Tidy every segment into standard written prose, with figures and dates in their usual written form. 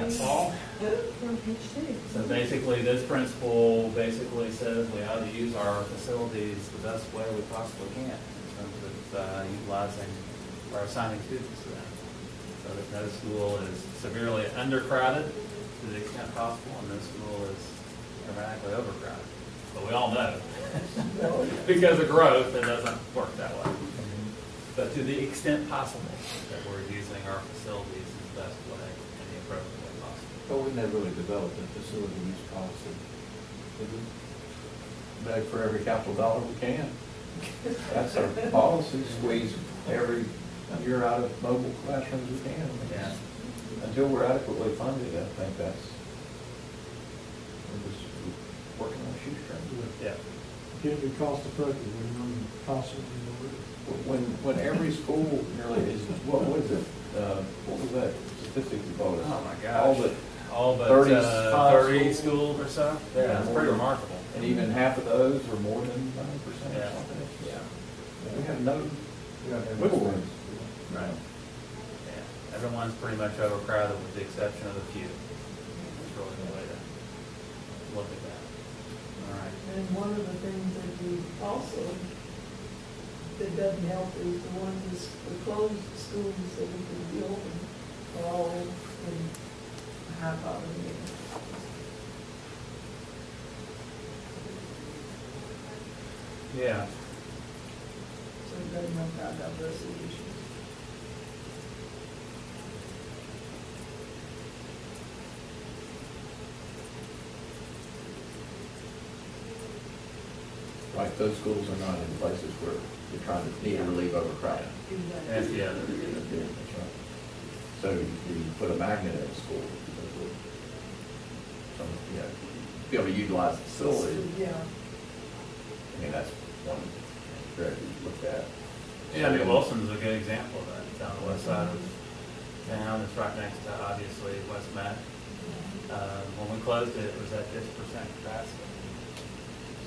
That's all. From page 2. So basically, this principle basically says we ought to use our facilities the best way we possibly can in terms of utilizing or assigning students to them. So that no school is severely undercrowded to the extent possible, and no school is dramatically overcrowded. But we all know, because of growth, it doesn't work that way. But to the extent possible, that we're using our facilities in the best way and the appropriate way possible. But we never really developed a facility use policy. Did we? Beg for every capital dollar we can. That's our policy, squeeze every year out of mobile classrooms we can. Yeah. Until we're adequately funded, I think that's, we're just working on shoestrings. Yeah. Can be cost effective when you're constantly When every school nearly is, what was it, what was that statistic you quoted? Oh my gosh. All but 30 schools or so? Yeah, it's pretty remarkable. And even half of those are more than 9% or Yeah. something. Yeah. We have no wiggle room. Right. Yeah. Everyone's pretty much overcrowded with the exception of a few. That's really the way to look at that. All right. And one of the things that we also, that doesn't help is the ones, the closed schools that we can reopen are all in high poverty. Yeah. So it doesn't help our diversity issues. Right, those schools are not in places where you're trying to need to relieve overcrowding. That's, yeah. That's right. So you put a magnet in a school, because of some, you know, be able to utilize the facility. Yeah. I mean, that's one strategy to look at. Yeah, I mean, Wilson's a good example of that. It's on the west side of town. It's right next to, obviously, West Met. When we closed it, it was at 50% capacity.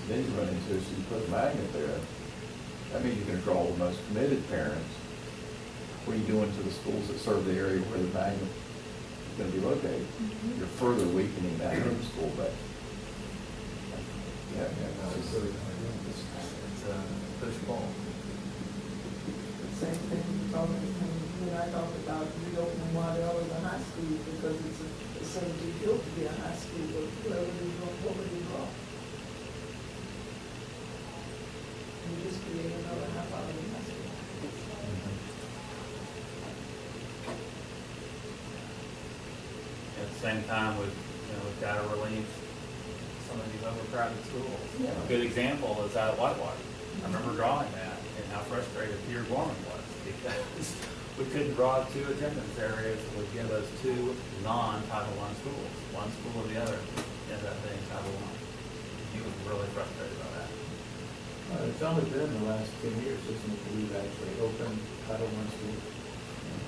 Then you run into, so you put a magnet there, that means you can draw the most committed parents. What are you doing to the schools that serve the area where the magnet is going to be located? You're further weakening that homeschool base. Yeah, It's a push-pull. Same thing, when I talked about reopening Waddell as a high school, because it's a facility built to be a high school, but whoever they draw, whoever they draw. We just create another high poverty high school. At the same time, we've got to relieve some of these overcrowded schools. Yeah. A good example is out of Whitewater. I remember drawing that and how frustrated Peter Gorman was because we couldn't draw two attendance areas that would give us two non-Title I schools. One school or the other ended up being Title I. He was really frustrated by that. It's only been the last 10 years, isn't it, that we've actually opened Title I schools?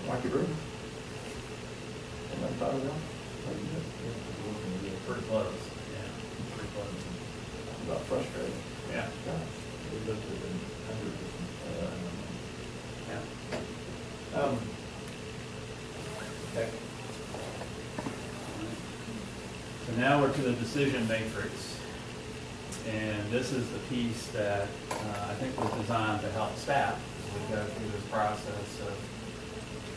Rocky River. And then Title I. Pretty close. Yeah, pretty close. About frustrated. Yeah. We looked at them hundreds. Yeah. Okay. So now we're to the decision matrix. And this is the piece that I think was designed to help staff as we go through this process of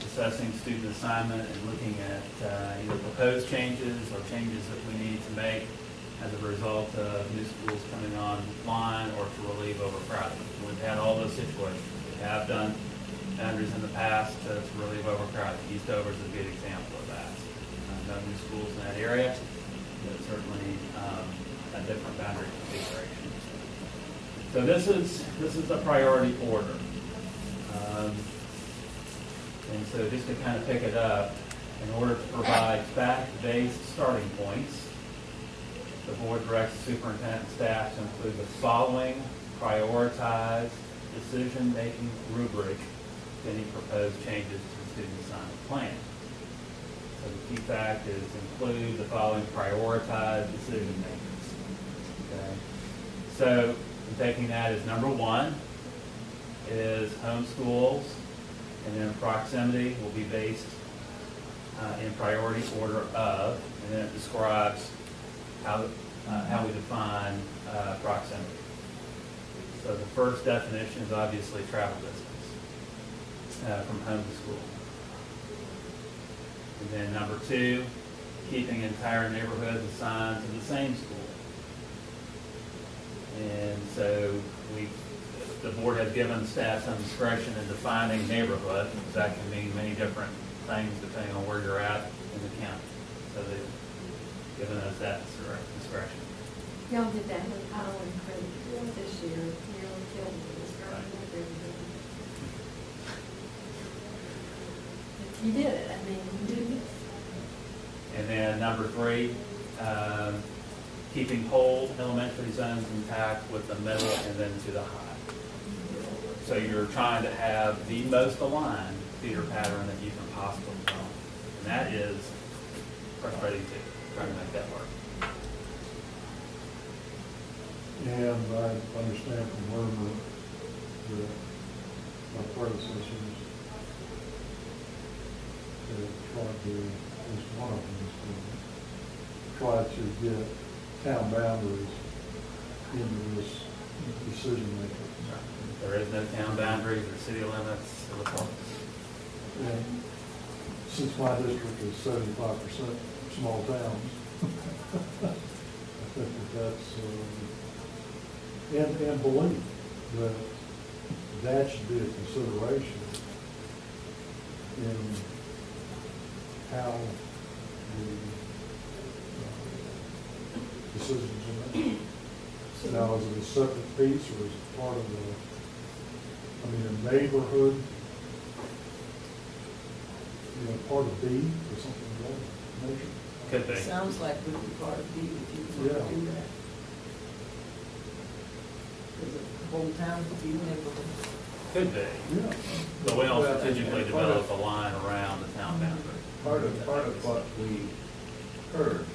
assessing student assignment and looking at either proposed changes or changes that we need to make as a result of new schools coming online or to relieve overcrowding. We've had all those situations. We have done boundaries in the past to relieve overcrowding. Eastover is a good example of that. No new schools in that area, but certainly a different boundary configuration. So this is a priority order. And so just to kind of pick it up, in order to provide fact-based starting points, the board directs the superintendent and staff to include the following prioritized decision-making rubric to any proposed changes to the student assignment plan. So the key fact is include the following prioritized decision makers. Okay. So taking that as number one is homeschools, and then proximity will be based in priority order of, and then it describes how we define proximity. So the first definition is obviously travel distance from home to school. And then number 2, keeping entire neighborhoods assigned to the same school. And so the board has given staff some discretion in defining neighborhood. That can mean many different things depending on where you're at in the county. So they've given us that discretion. Y'all did that with Highland Creek this year, nearly killed me this girl. You did it, I mean, you did it. And then number 3, keeping whole elementary zones intact with the middle and then to the high. So you're trying to have the most aligned feeder pattern that you can possibly find. And that is frustrating too, trying to make that work. And I understand from Lerner that my predecessors have tried to, at least one of them is try to get town boundaries into this decision making. There is no town boundaries or city limits or requirements. And since my district is 75% small towns, I think that's, and believe that that should be a consideration in how the decisions are made. Now, is it a separate piece or is it part of a neighborhood, part of B or something of that nature? Could be. Sounds like it would be part of B if you Yeah. could do that. Because the whole town could be neighborhood. Could be. Yeah. But we don't Well, strategically and part develop of- a line around the town boundary. Part of what we heard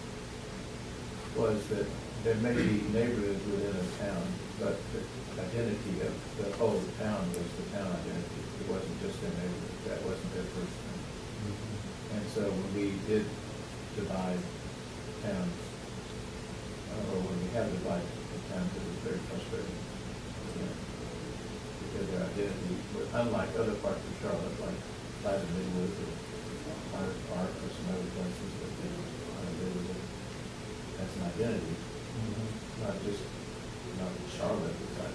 was that there may be neighborhoods within a town, but the identity of the whole town was the town identity. It wasn't just their neighborhood, that wasn't their first thing. And so when we did divide towns, or when we had divided the towns, it was very frustrating. Because their identity, unlike other parts of Charlotte, like by the Midwood or Arc or some other places that that's an identity. Not just Charlotte, it's like,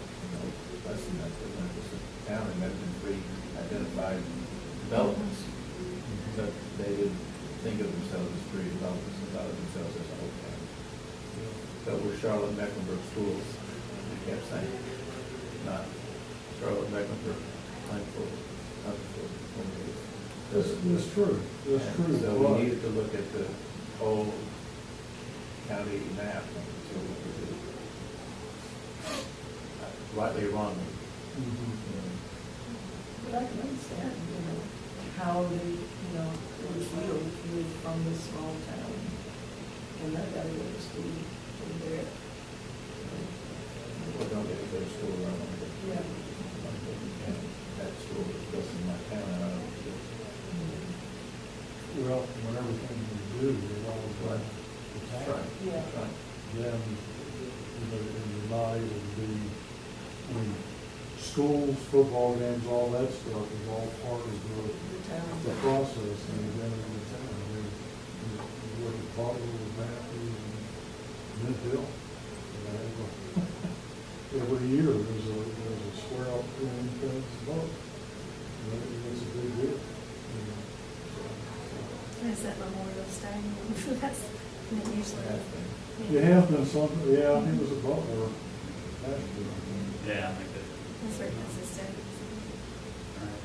less than that, but not just a town, and there have been 3 identified developments. But they didn't think of themselves as 3 developments, they thought of themselves as a whole town. So we're Charlotte Mecklenburg Schools, we kept saying, not Charlotte Mecklenburg, Plainfield, Huntsville. That's true, that's true. So but- we needed to look at the whole county map and see what we could do. Rightly or wrongly. Mhm. But I can understand, how they, they would feel if you were from this small town. And I gotta go to school from there. Well, don't get to go to school around there. Yeah. And that school is built in my town, and I don't know. Well, when everything we do, is always like the That's town. right. Yeah. That's right. Then, you're not able to be, schools, football games, all that stuff is all part of The town. the process and the identity of the town. You look at Butler, Matthews, and Mint Hill. Every year, there's a square up in the vote. It's a big deal. Is that Memorial Stadium? That's, usually. That's been- It has been something, yeah, I think it was a Butler last year, I think. Yeah, I think that. That's very consistent. Right.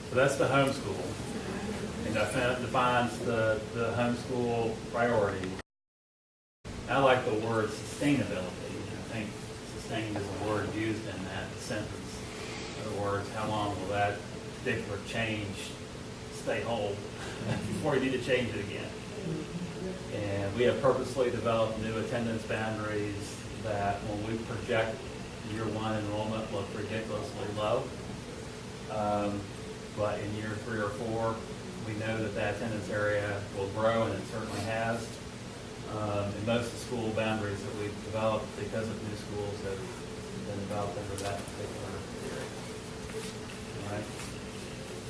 So that's the homeschool. And that defines the homeschool priority. I like the word sustainability. I think sustained is a word used in that sentence. In other words, how long will that particular change stay whole before you need to change it again? And we have purposely developed new attendance boundaries that when we project year 1 enrollment look ridiculously low. But in year 3 or 4, We know that that attendance area will grow, and it certainly has. And most of the school boundaries that we've developed because of new schools have been developed under that particular area. All right.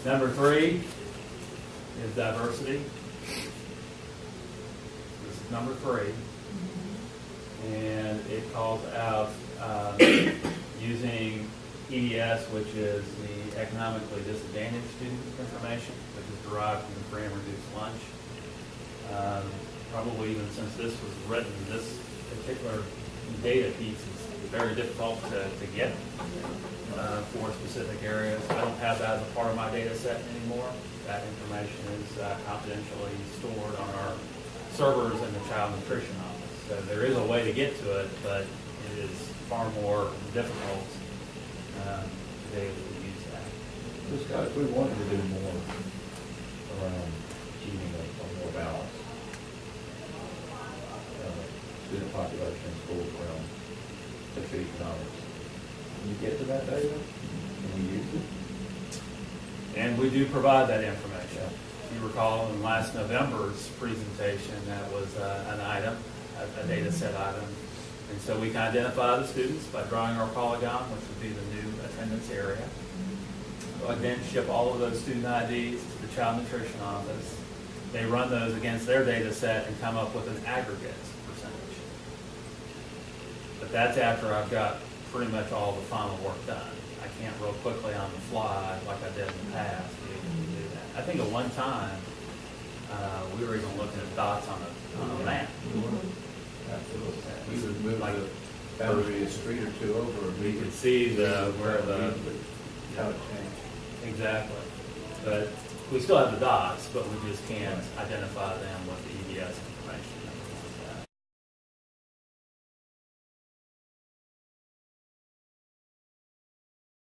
Number 3 is diversity. This is number 3. And it calls out using EDS, which is the economically disadvantaged student information, which is derived from the free and reduced lunch. Probably even since this was written, this particular data piece is very difficult to get for specific areas. I don't have that as a part of my data set anymore. That information is confidentially stored on our servers in the child nutrition office. So there is a way to get to it, but it is far more difficult to be able to use that. So Scott, if we wanted to do more around achieving a more balanced student population in schools around socioeconomics, can you get to that data? Can we use it? And we do provide that information. If you recall in last November's presentation, that was an item, a data set item. And so we can identify the students by drawing our polygon, which would be the new attendance area. We'll then ship all of those student IDs to the child nutrition office. They run those against their data set and come up with an aggregate percentage. But that's after I've got pretty much all the final work done. I can't real quickly on the fly, like I did in the past, be able to do that. I think at one time, we were even looking at dots on a map. Absolutely. We would move like a boundary, a street or two over. We could see where How it changed. exactly. But we still have the dots, but we just can't identify them with the EDS